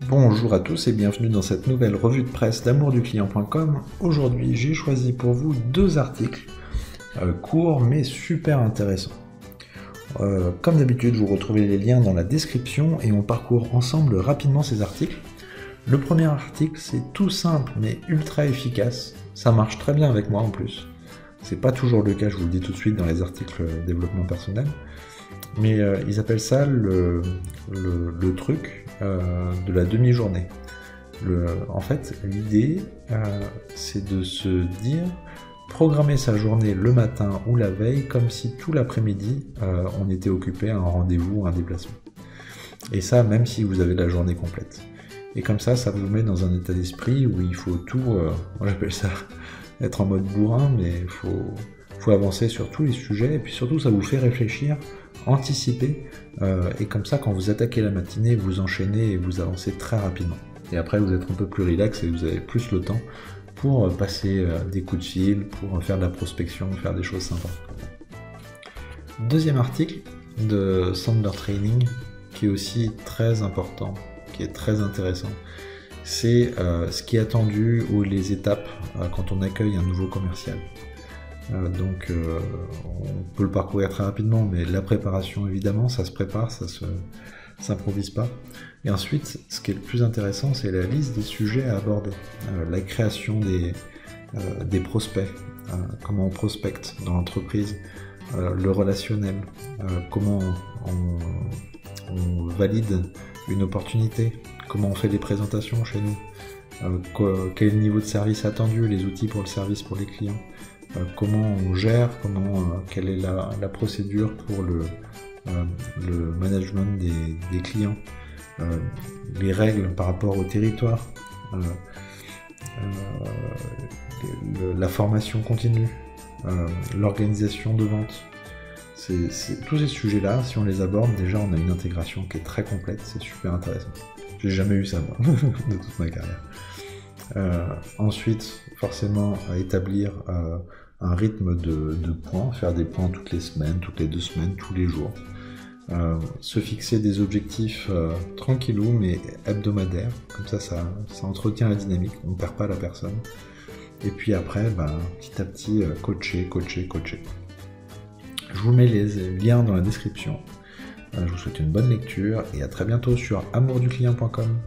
Bonjour à tous et bienvenue dans cette nouvelle revue de presse d'amourduclient.com. Aujourd'hui, j'ai choisi pour vous deux articles courts mais super intéressants. Comme d'habitude, vous retrouvez les liens dans la description et on parcourt ensemble rapidement ces articles. Le premier article, c'est tout simple mais ultra efficace. Ça marche très bien avec moi en plus. C'est pas toujours le cas, je vous le dis tout de suite, dans les articles développement personnel. Mais ils appellent ça le truc de la demi-journée. En fait, l'idée, c'est de se dire, programmer sa journée le matin ou la veille comme si tout l'après-midi, on était occupé à un rendez-vous ou un déplacement. Et ça, même si vous avez la journée complète. Et comme ça vous met dans un état d'esprit où il faut tout, moi j'appelle ça être en mode bourrin, mais il faut avancer sur tous les sujets, et puis surtout ça vous fait réfléchir, anticiper, et comme ça quand vous attaquez la matinée, vous enchaînez et vous avancez très rapidement. Et après vous êtes un peu plus relax et vous avez plus le temps pour passer des coups de fil, pour faire de la prospection, faire des choses sympas. Deuxième article de Sandler Training, qui est aussi très important, qui est très intéressant, c'est ce qui est attendu ou les étapes quand on accueille un nouveau commercial. Donc on peut le parcourir très rapidement, mais la préparation évidemment, ça se prépare, ça s'improvise pas. Et ensuite, ce qui est le plus intéressant, c'est la liste des sujets à aborder, la création des prospects, comment on prospecte dans l'entreprise, le relationnel, comment on valide une opportunité, comment on fait des présentations chez nous, quel est le niveau de service attendu, les outils pour le service pour les clients, comment on gère, quelle est la procédure pour le management des clients, les règles par rapport au territoire, la formation continue, l'organisation de vente. Tous ces sujets-là, si on les aborde, déjà on a une intégration qui est très complète, c'est super intéressant. J'ai jamais eu ça moi, de toute ma carrière. Ensuite, forcément, à établir un rythme de points, faire des points toutes les semaines, toutes les 2 semaines, tous les jours. Se fixer des objectifs tranquillou mais hebdomadaires, comme ça entretient la dynamique, on ne perd pas la personne. Et puis après, petit à petit, coacher. Je vous mets les liens dans la description. Je vous souhaite une bonne lecture et à très bientôt sur amourduclient.com.